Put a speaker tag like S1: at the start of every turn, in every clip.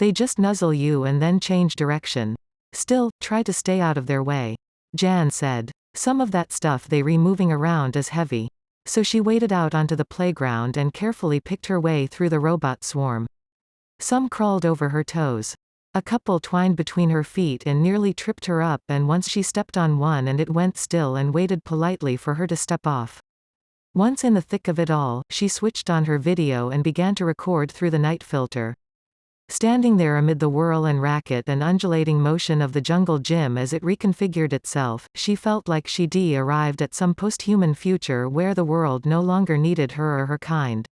S1: They just nuzzle you and then change direction. Still, try to stay out of their way. Jan said. Some of that stuff they moving around is heavy. So she waded out onto the playground and carefully picked her way through the robot swarm. Some crawled over her toes. A couple twined between her feet and nearly tripped her up, and once she stepped on one and it went still and waited politely for her to step off. Once in the thick of it all, she switched on her video and began to record through the night filter. Standing there amid the whirl and racket and undulating motion of the jungle gym as it reconfigured itself, she felt like she'd arrived at some post-human future where the world no longer needed her or her kind.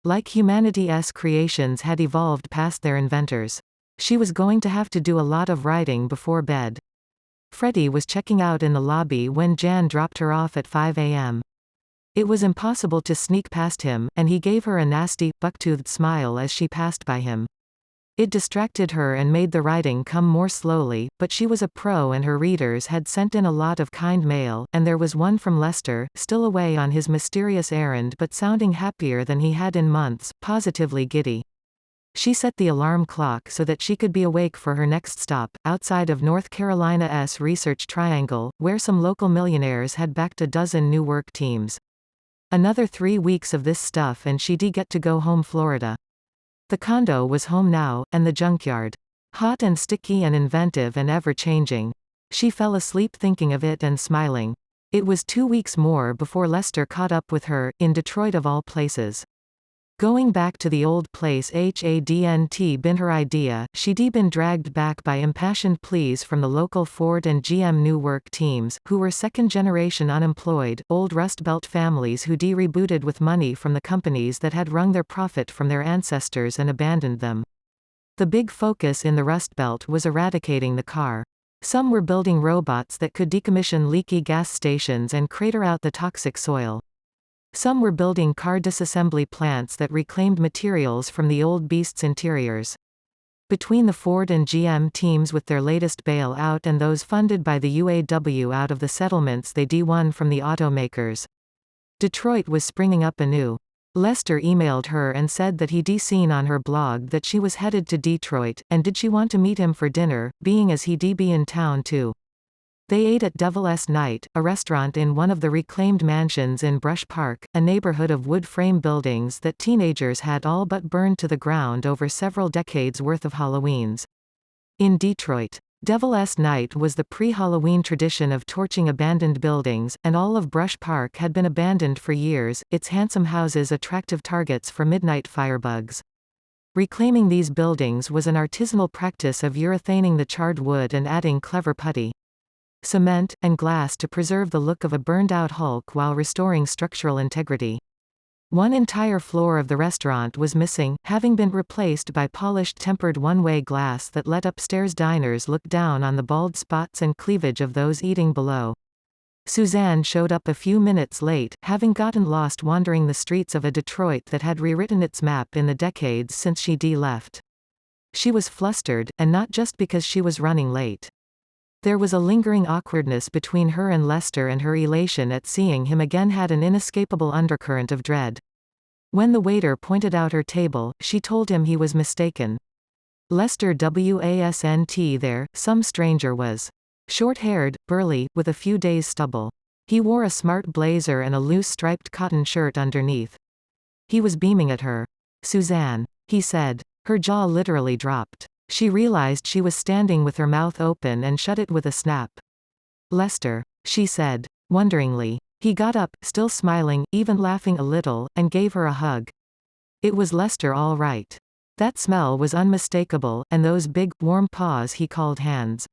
S1: Like humanity's creations had evolved past their inventors. She was going to have to do a lot of writing before bed. Freddie was checking out in the lobby when Jan dropped her off at 5 a.m. It was impossible to sneak past him, and he gave her a nasty, buck-toothed smile as she passed by him. It distracted her and made the writing come more slowly, but she was a pro and her readers had sent in a lot of kind mail, and there was one from Lester, still away on his mysterious errand but sounding happier than he had in months, positively giddy. She set the alarm clock so that she could be awake for her next stop, outside of North Carolina's Research Triangle, where some local millionaires had backed a dozen new work teams. Another 3 weeks of this stuff and she'd get to go home Florida. The condo was home now, and the junkyard. Hot and sticky and inventive and ever-changing. She fell asleep thinking of it and smiling. It was 2 weeks more before Lester caught up with her, in Detroit of all places. Going back to the old place hadn't been her idea, she'd been dragged back by impassioned pleas from the local Ford and GM new work teams, who were second-generation unemployed, old Rust Belt families who'd rebooted with money from the companies that had wrung their profit from their ancestors and abandoned them. The big focus in the Rust Belt was eradicating the car. Some were building robots that could decommission leaky gas stations and crater out the toxic soil. Some were building car disassembly plants that reclaimed materials from the old beasts' interiors. Between the Ford and GM teams with their latest bailout and those funded by the UAW out of the settlements they'd won from the automakers, Detroit was springing up anew. Lester emailed her and said that he'd seen on her blog that she was headed to Detroit, and did she want to meet him for dinner, being as he'd be in town too. They ate at Devil's Night, a restaurant in one of the reclaimed mansions in Brush Park, a neighborhood of wood frame buildings that teenagers had all but burned to the ground over several decades worth of Halloweens. In Detroit, Devil's Night was the pre-Halloween tradition of torching abandoned buildings, and all of Brush Park had been abandoned for years, its handsome houses attractive targets for midnight firebugs. Reclaiming these buildings was an artisanal practice of urethaning the charred wood and adding clever putty, cement, and glass to preserve the look of a burned-out hulk while restoring structural integrity. One entire floor of the restaurant was missing, having been replaced by polished tempered one-way glass that let upstairs diners look down on the bald spots and cleavage of those eating below. Suzanne showed up a few minutes late, having gotten lost wandering the streets of a Detroit that had rewritten its map in the decades since she'd left. She was flustered, and not just because she was running late. There was a lingering awkwardness between her and Lester, and her elation at seeing him again had an inescapable undercurrent of dread. When the waiter pointed out her table, she told him he was mistaken. Lester wasn't there, some stranger was. Short-haired, burly, with a few days' stubble. He wore a smart blazer and a loose striped cotton shirt underneath. He was beaming at her. "Suzanne," he said. Her jaw literally dropped. She realized she was standing with her mouth open and shut it with a snap. "Lester," she said, wonderingly. He got up, still smiling, even laughing a little, and gave her a hug. It was Lester all right. That smell was unmistakable, and those big, warm paws he called hands.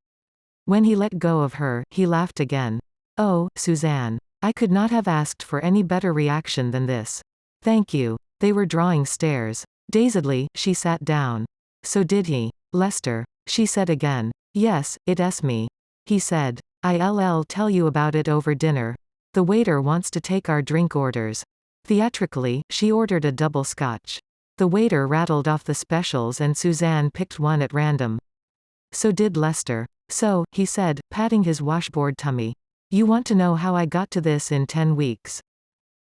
S1: When he let go of her, he laughed again. "Oh, Suzanne. I could not have asked for any better reaction than this. Thank you." They were drawing stairs. Dazedly, she sat down. "So did he, Lester?" she said again. "Yes, it's me," he said. "I'll tell you about it over dinner. The waiter wants to take our drink orders." Theatrically, she ordered a double scotch. The waiter rattled off the specials and Suzanne picked one at random. "So did Lester. So," he said, patting his washboard tummy. "You want to know how I got to this in 10 weeks?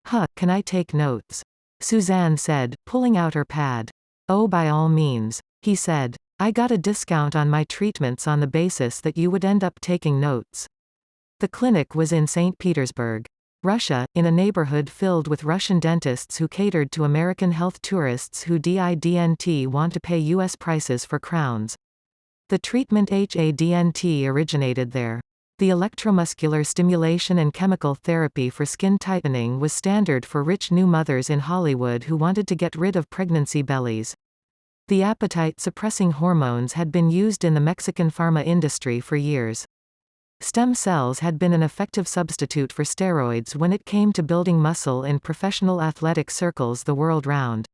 S1: Huh, can I take notes?" Suzanne said, pulling out her pad. "Oh, by all means," he said. I got a discount on my treatments on the basis that you would end up taking notes. The clinic was in St. Petersburg, Russia, in a neighborhood filled with Russian dentists who catered to American health tourists who didn't want to pay U.S. prices for crowns. The treatment hadn't originated there. The electromuscular stimulation and chemical therapy for skin tightening was standard for rich new mothers in Hollywood who wanted to get rid of pregnancy bellies. The appetite-suppressing hormones had been used in the Mexican pharma industry for years. Stem cells had been an effective substitute for steroids when it came to building muscle in professional athletic circles the world round.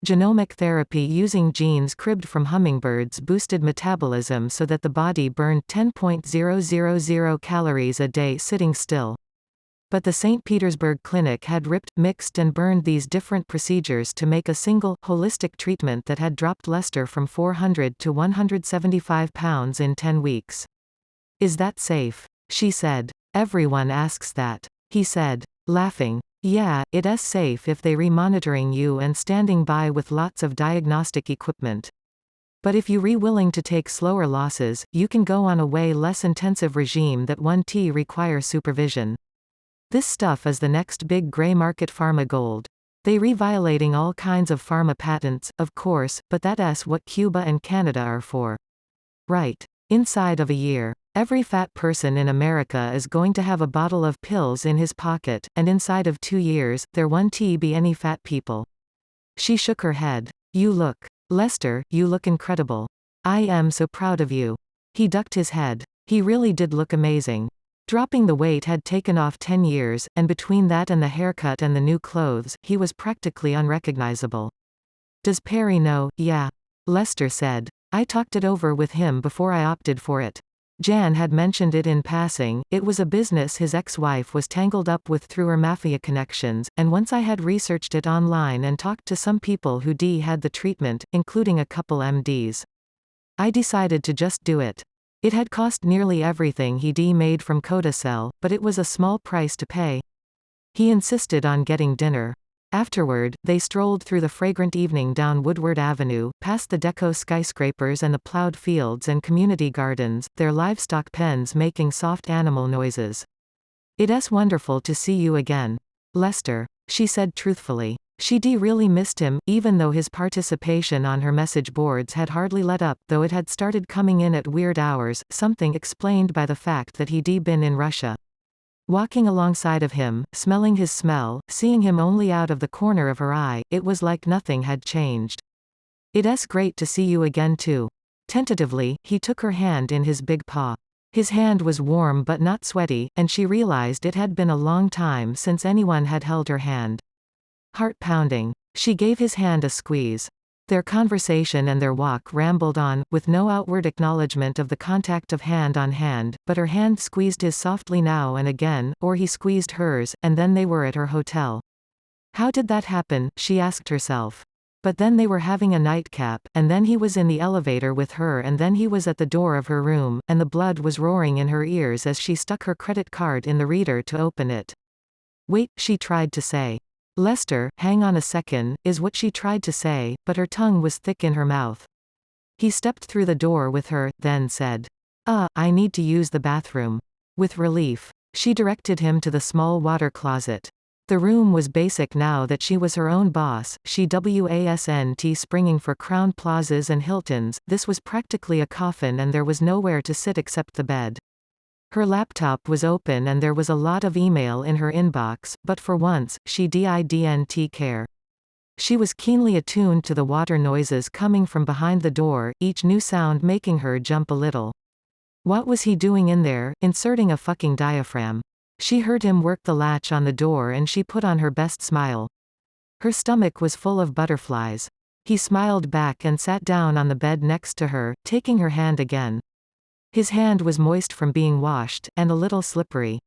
S1: Genomic therapy using genes cribbed from hummingbirds boosted metabolism so that the body burned 10,000 calories a day sitting still. But the St. Petersburg clinic had ripped, mixed and burned these different procedures to make a single, holistic treatment that had dropped Lester from 400 to 175 pounds in 10 weeks. Is that safe? She said. Everyone asks that. He said, laughing. Yeah, it's safe if they re-monitoring you and standing by with lots of diagnostic equipment. But if you willing to take slower losses, you can go on a way less intensive regime that won't require supervision. This stuff is the next big gray market pharma gold. They violating all kinds of pharma patents, of course, but that's what Cuba and Canada are for. Right. Inside of a year, every fat person in America is going to have a bottle of pills in his pocket, and inside of 2 years, there won't be any fat people. She shook her head. Lester, you look incredible. I am so proud of you. He ducked his head. He really did look amazing. Dropping the weight had taken off 10 years, and between that and the haircut and the new clothes, he was practically unrecognizable. Does Perry know? Yeah. Lester said. I talked it over with him before I opted for it. Jan had mentioned it in passing. It was a business his ex-wife was tangled up with through her mafia connections, and once I had researched it online and talked to some people who had the treatment, including a couple MDs. I decided to just do it. It had cost nearly everything he made from Codacell, but it was a small price to pay. He insisted on getting dinner. Afterward, they strolled through the fragrant evening down Woodward Avenue, past the deco skyscrapers and the plowed fields and community gardens, their livestock pens making soft animal noises. It's wonderful to see you again, Lester, she said truthfully. She really missed him, even though his participation on her message boards had hardly let up, though it had started coming in at weird hours, something explained by the fact that he'd been in Russia. Walking alongside of him, smelling his smell, seeing him only out of the corner of her eye, it was like nothing had changed. It's great to see you again too. Tentatively, he took her hand in his big paw. His hand was warm but not sweaty, and she realized it had been a long time since anyone had held her hand. Heart pounding. She gave his hand a squeeze. Their conversation and their walk rambled on, with no outward acknowledgement of the contact of hand on hand, but her hand squeezed his softly now and again, or he squeezed hers, and then they were at her hotel. How did that happen, she asked herself. But then they were having a nightcap, and then he was in the elevator with her, and then he was at the door of her room, and the blood was roaring in her ears as she stuck her credit card in the reader to open it. Wait, she tried to say. Lester, hang on a second, is what she tried to say, but her tongue was thick in her mouth. He stepped through the door with her, then said, I need to use the bathroom. With relief, she directed him to the small water closet. The room was basic now that she was her own boss, she wasn't springing for Crown Plazas and Hiltons. This was practically a coffin and there was nowhere to sit except the bed. Her laptop was open and there was a lot of email in her inbox, but for once, she didn't care. She was keenly attuned to the water noises coming from behind the door, each new sound making her jump a little. What was he doing in there, inserting a fucking diaphragm? She heard him work the latch on the door and she put on her best smile. Her stomach was full of butterflies. He smiled back and sat down on the bed next to her, taking her hand again. His hand was moist from being washed, and a little slippery.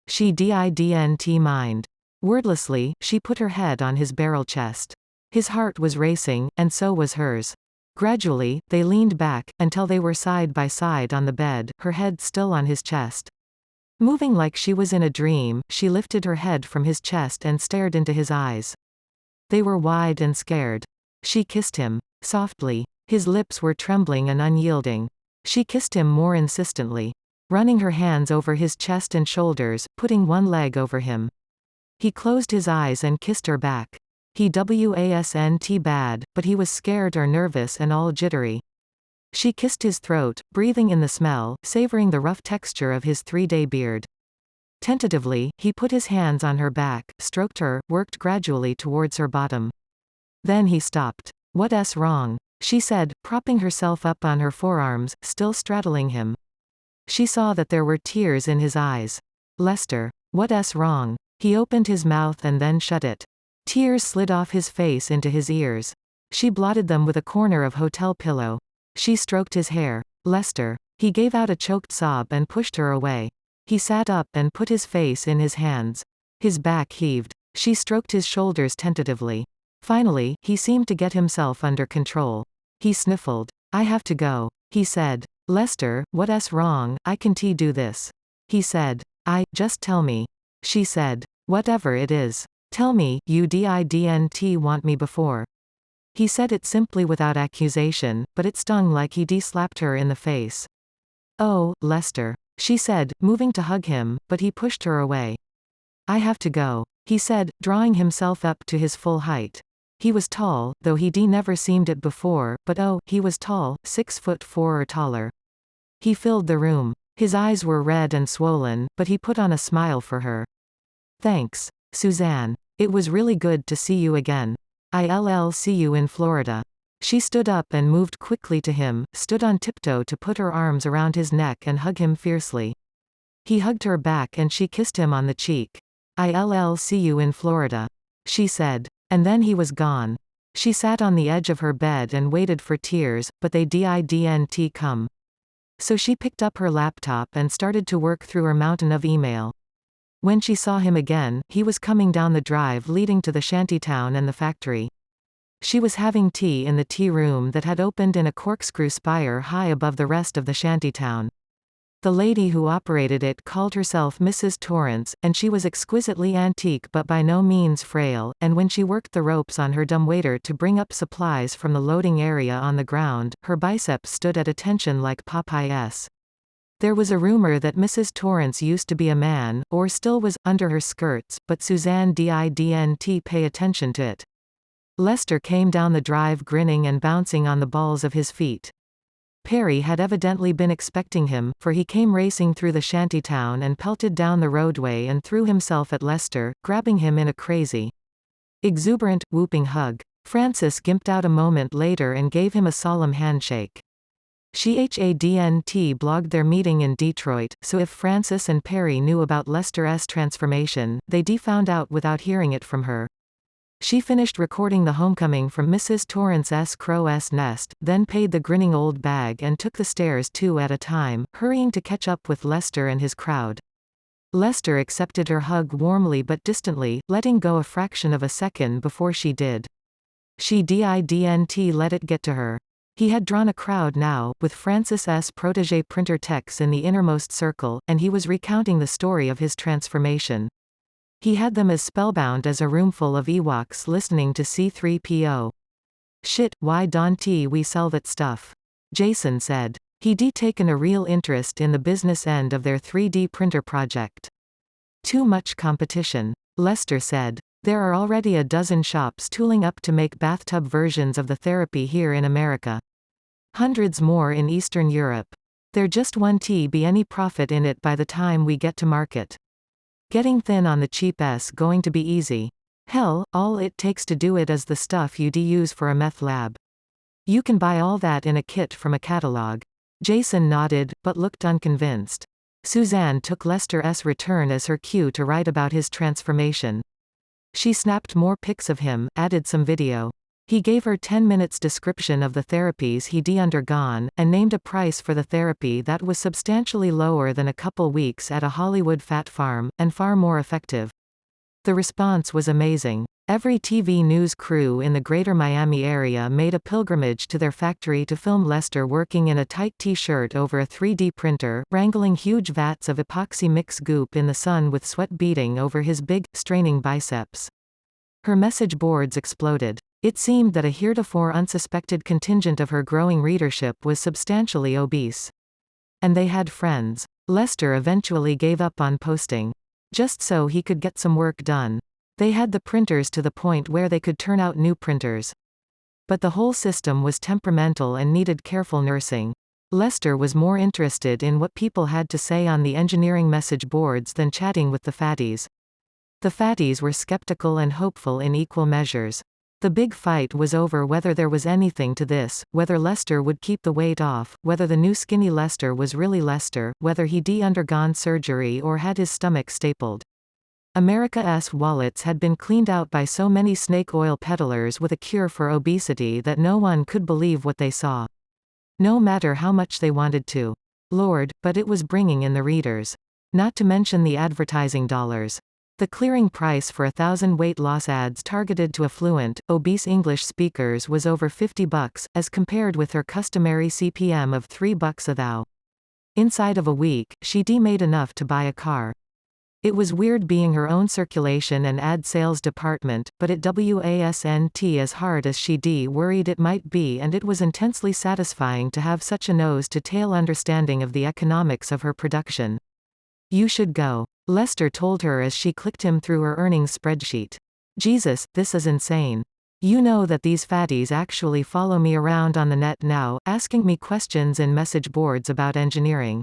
S1: She didn't mind. Wordlessly, she put her head on his barrel chest. His heart was racing, and so was hers. Gradually, they leaned back, until they were side by side on the bed, her head still on his chest. Moving like she was in a dream, she lifted her head from his chest and stared into his eyes. They were wide and scared. She kissed him. Softly. His lips were trembling and unyielding. She kissed him more insistently, running her hands over his chest and shoulders, putting one leg over him. He closed his eyes and kissed her back. He wasn't bad, but he was scared or nervous and all jittery. She kissed his throat, breathing in the smell, savoring the rough texture of his 3-day beard. Tentatively, he put his hands on her back, stroked her, worked gradually towards her bottom. Then he stopped. "What's wrong?" she said, propping herself up on her forearms, still straddling him. She saw that there were tears in his eyes. "Lester, what's wrong?" He opened his mouth and then shut it. Tears slid off his face into his ears. She blotted them with a corner of hotel pillow. She stroked his hair. "Lester." He gave out a choked sob and pushed her away. He sat up and put his face in his hands. His back heaved. She stroked his shoulders tentatively. Finally, he seemed to get himself under control. He sniffled. "I have to go," he said. "Lester, what's wrong? I can't do this." He said. Just tell me." She said. "Whatever it is. Tell me, you didn't want me before." He said it simply without accusation, but it stung like he slapped her in the face. "Oh, Lester," she said, moving to hug him, but he pushed her away. "I have to go," he said, drawing himself up to his full height. He was tall, though he never seemed it before, but he was tall, 6'4" or taller. He filled the room. His eyes were red and swollen, but he put on a smile for her. "Thanks, Suzanne. It was really good to see you again. I'll see you in Florida." She stood up and moved quickly to him, stood on tiptoe to put her arms around his neck and hug him fiercely. He hugged her back and she kissed him on the cheek. "I'll see you in Florida," she said. And then he was gone. She sat on the edge of her bed and waited for tears, but they didn't come. So she picked up her laptop and started to work through her mountain of email. When she saw him again, he was coming down the drive leading to the shantytown and the factory. She was having tea in the tea room that had opened in a corkscrew spire high above the rest of the shantytown. The lady who operated it called herself Mrs. Torrance, and she was exquisitely antique but by no means frail, and when she worked the ropes on her dumbwaiter to bring up supplies from the loading area on the ground, her biceps stood at attention like Popeye's. There was a rumor that Mrs. Torrance used to be a man, or still was, under her skirts, but Suzanne didn't pay attention to it. Lester came down the drive grinning and bouncing on the balls of his feet. Perry had evidently been expecting him, for he came racing through the shantytown and pelted down the roadway and threw himself at Lester, grabbing him in a crazy, exuberant, whooping hug. Frances gimped out a moment later and gave him a solemn handshake. She hadn't blogged their meeting in Detroit, so if Frances and Perry knew about Lester's transformation, they found out without hearing it from her. She finished recording the homecoming from Mrs. Torrance's crow's nest, then paid the grinning old bag and took the stairs 2 at a time, hurrying to catch up with Lester and his crowd. Lester accepted her hug warmly but distantly, letting go a fraction of a second before she did. She didn't let it get to her. He had drawn a crowd now, with Frances's protégé printer techs in the innermost circle, and he was recounting the story of his transformation. He had them as spellbound as a roomful of Ewoks listening to C-3PO. "Shit, why don't we sell that stuff?" Jason said. He'd taken a real interest in the business end of their 3D printer project. "Too much competition," Lester said. "There are already a dozen shops tooling up to make bathtub versions of the therapy here in America. Hundreds more in Eastern Europe. There just won't be any profit in it by the time we get to market. Getting thin on the cheap's going to be easy. Hell, all it takes to do it is the stuff you'd use for a meth lab. You can buy all that in a kit from a catalog." Jason nodded, but looked unconvinced. Suzanne took Lester's return as her cue to write about his transformation. She snapped more pics of him, added some video. He gave her 10 minutes description of the therapies he'd undergone, and named a price for the therapy that was substantially lower than a couple weeks at a Hollywood fat farm, and far more effective. The response was amazing. Every TV news crew in the greater Miami area made a pilgrimage to their factory to film Lester working in a tight t-shirt over a 3D printer, wrangling huge vats of epoxy mix goop in the sun with sweat beading over his big, straining biceps. Her message boards exploded. It seemed that a heretofore unsuspected contingent of her growing readership was substantially obese. And they had friends. Lester eventually gave up on posting. Just so he could get some work done. They had the printers to the point where they could turn out new printers. But the whole system was temperamental and needed careful nursing. Lester was more interested in what people had to say on the engineering message boards than chatting with the fatties. The fatties were skeptical and hopeful in equal measures. The big fight was over whether there was anything to this, whether Lester would keep the weight off, whether the new skinny Lester was really Lester, whether he'd undergone surgery or had his stomach stapled. America's wallets had been cleaned out by so many snake oil peddlers with a cure for obesity that no one could believe what they saw. No matter how much they wanted to. Lord, but it was bringing in the readers. Not to mention the advertising dollars. The clearing price for 1,000 weight loss ads targeted to affluent, obese English speakers was over $50, as compared with her customary CPM of $3 a thou. Inside of a week, she'd made enough to buy a car. It was weird being her own circulation and ad sales department, but it wasn't as hard as she'd worried it might be, and it was intensely satisfying to have such a nose-to-tail understanding of the economics of her production. You should go. Lester told her as she clicked him through her earnings spreadsheet. Jesus, this is insane. You know that these fatties actually follow me around on the net now, asking me questions in message boards about engineering.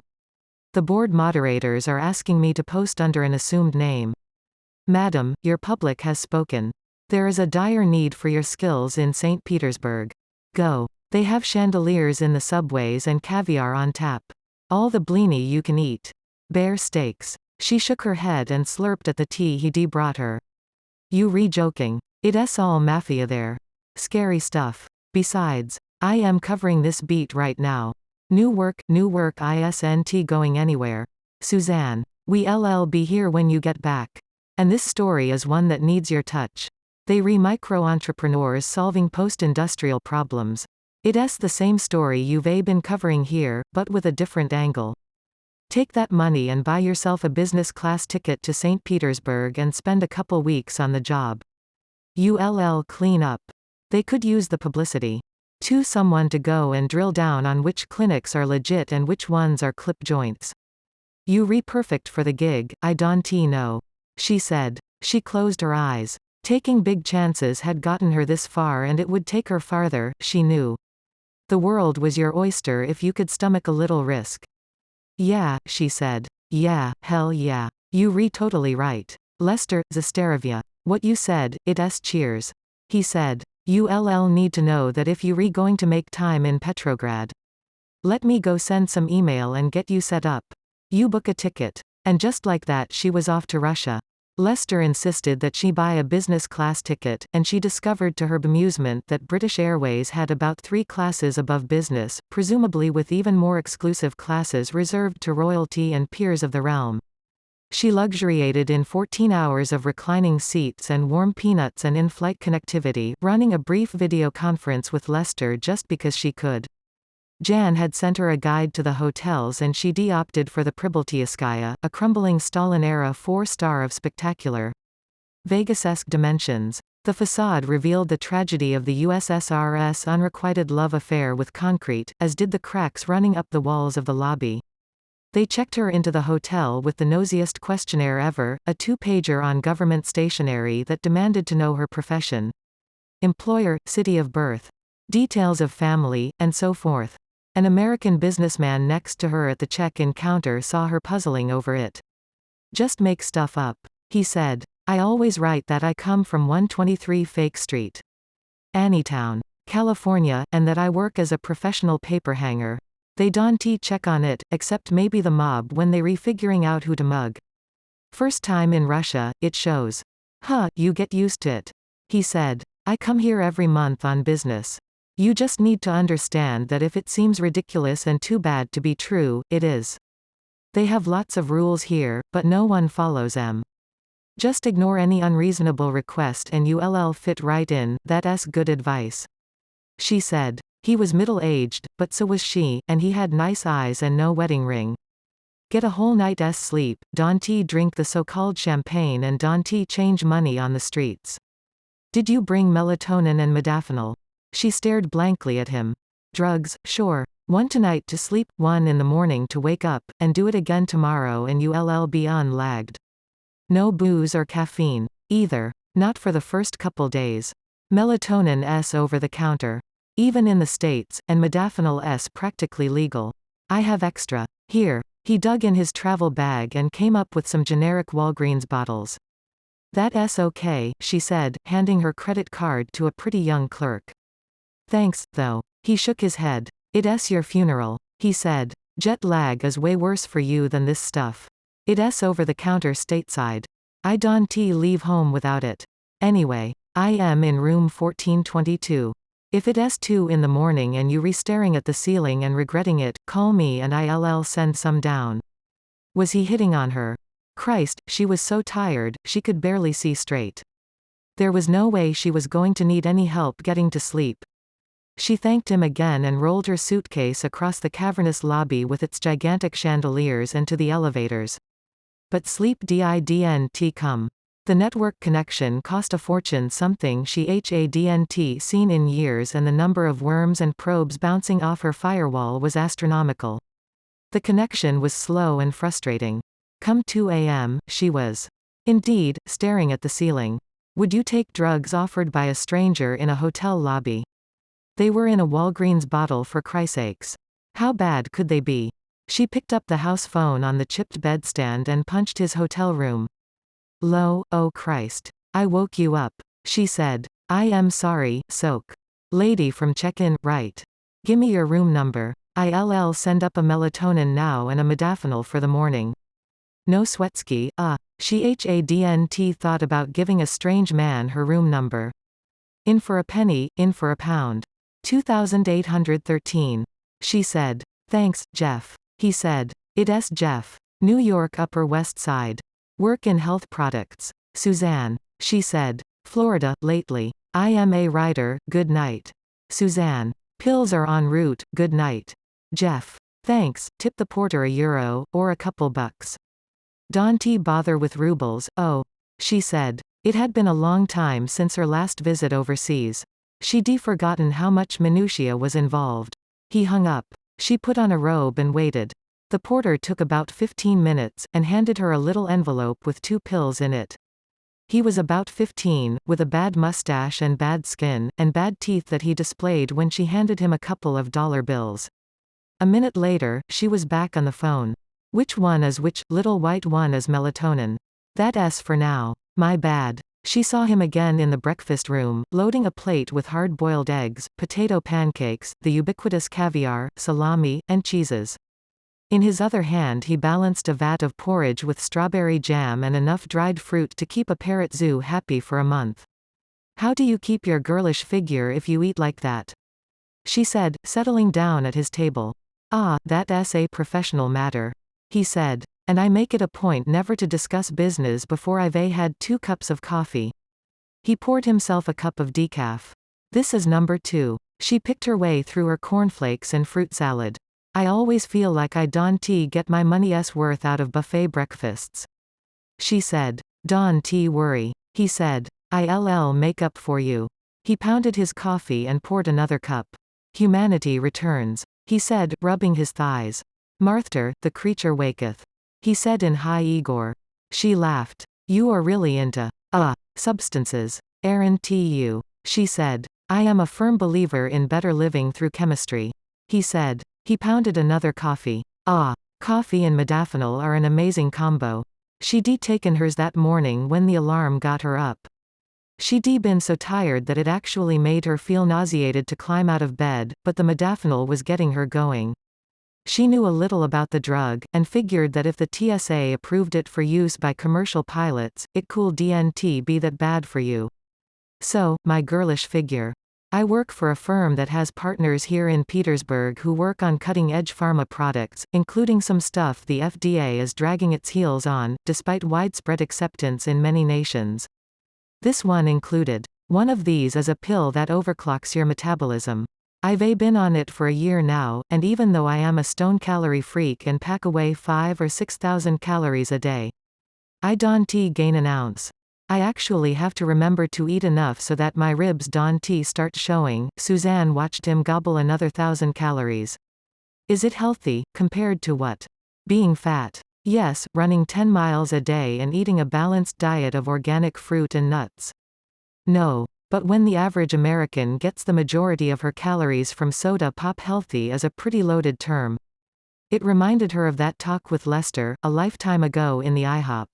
S1: The board moderators are asking me to post under an assumed name. Madam, your public has spoken. There is a dire need for your skills in St. Petersburg. Go. They have chandeliers in the subways and caviar on tap. All the blini you can eat. Bear steaks. She shook her head and slurped at the tea he'd brought her. You re-joking. It's all mafia there. Scary stuff. Besides, I am covering this beat right now. New work isn't going anywhere. Suzanne. We'll be here when you get back. And this story is one that needs your touch. They micro-entrepreneurs solving post-industrial problems. It's the same story you've been covering here, but with a different angle. Take that money and buy yourself a business class ticket to St. Petersburg and spend a couple weeks on the job. You'll clean up. They could use the publicity. To someone to go and drill down on which clinics are legit and which ones are clip joints. You perfect for the gig, I don't know. She said. She closed her eyes. Taking big chances had gotten her this far and it would take her farther, she knew. The world was your oyster if you could stomach a little risk. Yeah, she said. Yeah, hell yeah. You totally right. Lester, Zastarovia. What you said, it's cheers. He said. You'll need to know that if you going to make time in Petrograd. Let me go send some email and get you set up. You book a ticket. And just like that she was off to Russia. Lester insisted that she buy a business class ticket, and she discovered to her bemusement that British Airways had about 3 classes above business, presumably with even more exclusive classes reserved to royalty and peers of the realm. She luxuriated in 14 hours of reclining seats and warm peanuts and in-flight connectivity, running a brief video conference with Lester just because she could. Jan had sent her a guide to the hotels and she'd opted for the Pribaltiskaya, a crumbling Stalin-era 4-star of spectacular, Vegas-esque dimensions. The facade revealed the tragedy of the USSR's unrequited love affair with concrete, as did the cracks running up the walls of the lobby. They checked her into the hotel with the nosiest questionnaire ever, a 2-pager on government stationery that demanded to know her profession. Employer, city of birth. Details of family, and so forth. An American businessman next to her at the check-in counter saw her puzzling over it. Just make stuff up. He said. I always write that I come from 123 Fake Street, Anytown, California, and that I work as a professional paper hanger. They don't check on it, except maybe the mob when they figuring out who to mug. First time in Russia, it shows. Huh, you get used to it. He said. I come here every month on business. You just need to understand that if it seems ridiculous and too bad to be true, it is. They have lots of rules here, but no one follows them. Just ignore any unreasonable request and you'll fit right in, that's good advice. She said. He was middle-aged, but so was she, and he had nice eyes and no wedding ring. Get a whole night's sleep, don't drink the so-called champagne and don't change money on the streets. Did you bring melatonin and modafinil? She stared blankly at him. Drugs, sure. One tonight to sleep, one in the morning to wake up, and do it again tomorrow and you'll be unlagged. No booze or caffeine. Either. Not for the first couple days. Melatonin S over the counter. Even in the States, and modafinil S practically legal. I have extra. Here. He dug in his travel bag and came up with some generic Walgreens bottles. That's okay, she said, handing her credit card to a pretty young clerk. Thanks, though. He shook his head. It's your funeral, he said. Jet lag is way worse for you than this stuff. It's over the counter stateside. I don't leave home without it. Anyway, I am in room 1422. If it's 2 in the morning and you staring at the ceiling and regretting it, call me and I'll send some down. Was he hitting on her? Christ, she was so tired, she could barely see straight. There was no way she was going to need any help getting to sleep. She thanked him again and rolled her suitcase across the cavernous lobby with its gigantic chandeliers and to the elevators. But sleep didn't come. The network connection cost a fortune, something she hadn't seen in years, and the number of worms and probes bouncing off her firewall was astronomical. The connection was slow and frustrating. Come 2 a.m., she was. Indeed, staring at the ceiling. Would you take drugs offered by a stranger in a hotel lobby? They were in a Walgreens bottle, for Christ's sakes. How bad could they be? She picked up the house phone on the chipped bedstand and punched his hotel room. Low, oh Christ. I woke you up, she said. I am sorry, soak. Lady from check-in, right. Gimme your room number. I'll send up a melatonin now and a modafinil for the morning. No sweatski, she hadn't thought about giving a strange man her room number. In for a penny, in for a pound. 2813. She said. Thanks, Jeff. He said. It's Jeff. New York Upper West Side. Work in health products. Suzanne. She said. Florida, lately. I am a writer, good night. Suzanne. Pills are en route, good night. Jeff. Thanks, tip the porter €1, or a couple bucks. Don't bother with rubles, oh. She said. It had been a long time since her last visit overseas. She'd forgotten how much minutiae was involved. He hung up. She put on a robe and waited. The porter took about 15 minutes, and handed her a little envelope with 2 pills in it. He was about 15, with a bad mustache and bad skin, and bad teeth that he displayed when she handed him a couple of dollar bills. A minute later, she was back on the phone. Which one is which? Little white one is melatonin. That's for now. My bad. She saw him again in the breakfast room, loading a plate with hard-boiled eggs, potato pancakes, the ubiquitous caviar, salami, and cheeses. In his other hand he balanced a vat of porridge with strawberry jam and enough dried fruit to keep a parrot zoo happy for a month. How do you keep your girlish figure if you eat like that? She said, settling down at his table. That's a professional matter. He said. And I make it a point never to discuss business before I've had 2 cups of coffee. He poured himself a cup of decaf. This is number 2. She picked her way through her cornflakes and fruit salad. I always feel like I don't get my money's worth out of buffet breakfasts. She said. Don't worry. He said. I'll make up for you. He pounded his coffee and poured another cup. Humanity returns. He said, rubbing his thighs. Marther, the creature waketh. He said in high Igor. She laughed. You are really into, substances. Aren't you? She said. I am a firm believer in better living through chemistry. He said. He pounded another coffee. Coffee and modafinil are an amazing combo. She'd taken hers that morning when the alarm got her up. She'd been so tired that it actually made her feel nauseated to climb out of bed, but the modafinil was getting her going. She knew a little about the drug, and figured that if the TSA approved it for use by commercial pilots, it couldn't be that bad for you. So, my girlish figure. I work for a firm that has partners here in Petersburg who work on cutting-edge pharma products, including some stuff the FDA is dragging its heels on, despite widespread acceptance in many nations. This one included. One of these is a pill that overclocks your metabolism. I've been on it for a year now, and even though I am a stone calorie freak and pack away 5,000 or 6,000 calories a day, I don't gain an ounce. I actually have to remember to eat enough so that my ribs don't start showing. Suzanne watched him gobble another 1,000 calories. Is it healthy, compared to what? Being fat. Yes, running 10 miles a day and eating a balanced diet of organic fruit and nuts. No. But when the average American gets the majority of her calories from soda pop, healthy is a pretty loaded term. It reminded her of that talk with Lester, a lifetime ago in the IHOP.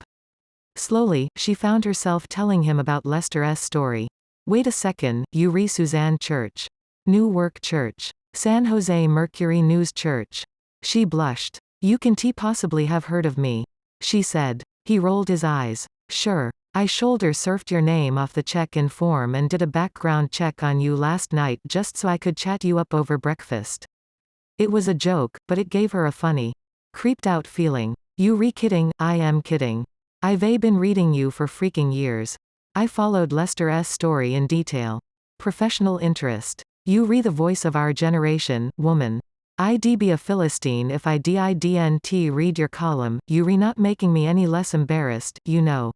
S1: Slowly, she found herself telling him about Lester's story. Wait a second, you Suzanne Church. New Work Church. San Jose Mercury News Church. She blushed. You can't possibly have heard of me, she said. He rolled his eyes. Sure. I shoulder surfed your name off the check-in form and did a background check on you last night just so I could chat you up over breakfast. It was a joke, but it gave her a funny, creeped out feeling. You kidding? I am kidding. I've been reading you for freaking years. I followed Lester's story in detail. Professional interest. You the voice of our generation, woman. I'd be a Philistine if I didn't read your column. You not making me any less embarrassed, you know.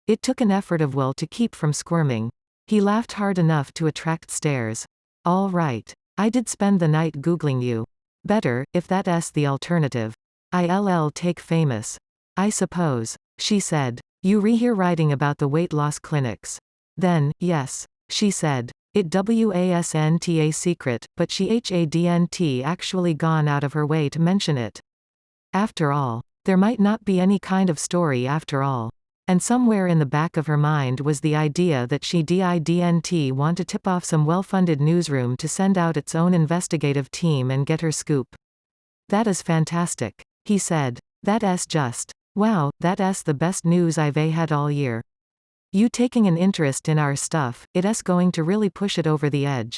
S1: It took an effort of will to keep from squirming. He laughed hard enough to attract stares. All right. I did spend the night Googling you. Better, if that's the alternative. I'll take famous. I suppose, she said. You hear writing about the weight loss clinics. Then, yes, she said. It wasn't a secret, but she hadn't actually gone out of her way to mention it. After all, there might not be any kind of story after all. And somewhere in the back of her mind was the idea that she didn't want to tip off some well-funded newsroom to send out its own investigative team and get her scoop. That is fantastic, he said. That's just, wow, that's the best news I've had all year. You taking an interest in our stuff, it's going to really push it over the edge.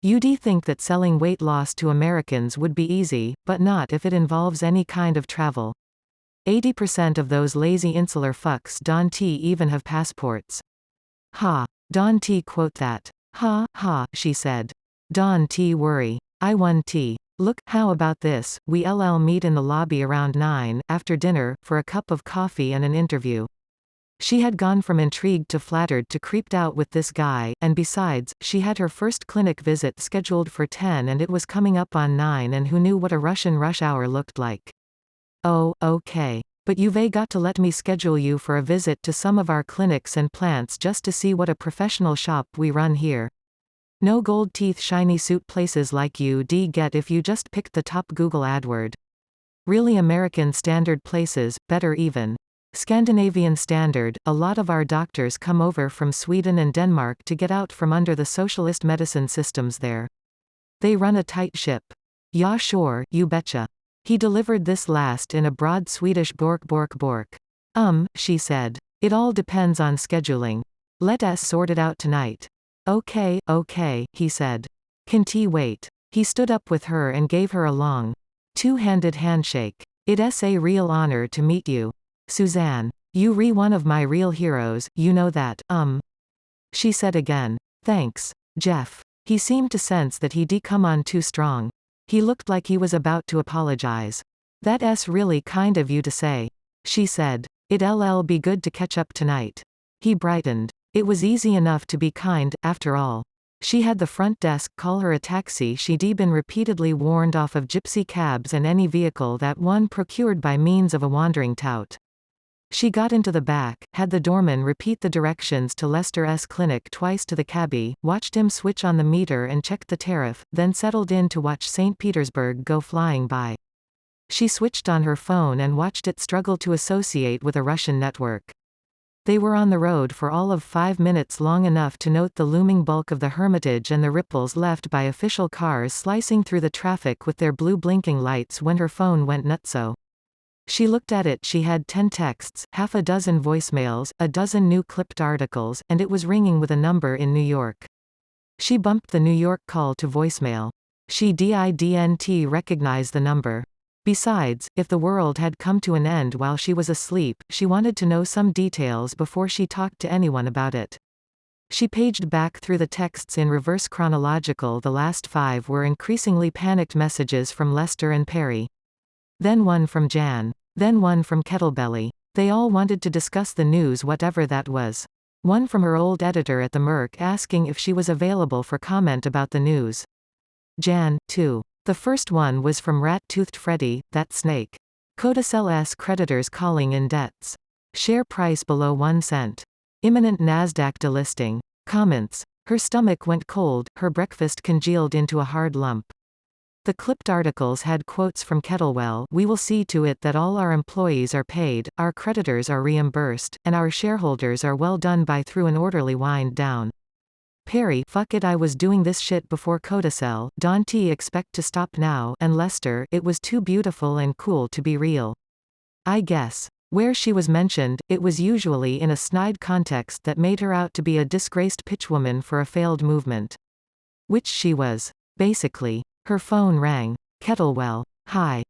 S1: You'd think that selling weight loss to Americans would be easy, but not if it involves any kind of travel. 80% of those lazy insular fucks don't even have passports. Ha. Don't quote that. Ha, ha, she said. Don't worry. I won tea. Look, how about this, we'll meet in the lobby around 9, after dinner, for a cup of coffee and an interview. She had gone from intrigued to flattered to creeped out with this guy, and besides, she had her first clinic visit scheduled for 10 and it was coming up on 9, and who knew what a Russian rush hour looked like. Oh, okay. But you've got to let me schedule you for a visit to some of our clinics and plants just to see what a professional shop we run here. No gold teeth shiny suit places like you get if you just picked the top Google AdWord. Really American standard places, better even. Scandinavian standard. A lot of our doctors come over from Sweden and Denmark to get out from under the socialist medicine systems there. They run a tight ship. Yeah sure, you betcha. He delivered this last in a broad Swedish bork. She said. It all depends on scheduling. Let us sort it out tonight. Okay, he said. Can't wait. He stood up with her and gave her a long, two-handed handshake. It's a real honor to meet you, Suzanne. You one of my real heroes, you know that, she said again. Thanks, Jeff. He seemed to sense that he'd come on too strong. He looked like he was about to apologize. That's really kind of you to say, she said. It'll be good to catch up tonight. He brightened. It was easy enough to be kind, after all. She had the front desk call her a taxi. She'd been repeatedly warned off of gypsy cabs and any vehicle that one procured by means of a wandering tout. She got into the back, had the doorman repeat the directions to Lester's clinic twice to the cabbie, watched him switch on the meter and checked the tariff, then settled in to watch St. Petersburg go flying by. She switched on her phone and watched it struggle to associate with a Russian network. They were on the road for all of 5 minutes, long enough to note the looming bulk of the Hermitage and the ripples left by official cars slicing through the traffic with their blue blinking lights when her phone went nutso. She looked at it. She had 10 texts, half a dozen voicemails, a dozen new clipped articles, and it was ringing with a number in New York. She bumped the New York call to voicemail. She didn't recognize the number. Besides, if the world had come to an end while she was asleep, she wanted to know some details before she talked to anyone about it. She paged back through the texts in reverse chronological. The last 5 were increasingly panicked messages from Lester and Perry. Then one from Jan. Then one from Kettlebelly. They all wanted to discuss the news, whatever that was. One from her old editor at the Merc asking if she was available for comment about the news. Jan. 2. The first one was from Rat-Toothed Freddy, that snake. Codicell's creditors calling in debts. Share price below 1 cent. Imminent Nasdaq delisting. Comments. Her stomach went cold, her breakfast congealed into a hard lump. The clipped articles had quotes from Kettlewell: "We will see to it that all our employees are paid, our creditors are reimbursed, and our shareholders are well done by through an orderly wind down." Perry: "Fuck it, I was doing this shit before Codicell, don't expect to stop now," and Lester: "It was too beautiful and cool to be real." I guess. Where she was mentioned, it was usually in a snide context that made her out to be a disgraced pitchwoman for a failed movement. Which she was. Basically. Her phone rang. Kettlewell. "Hi.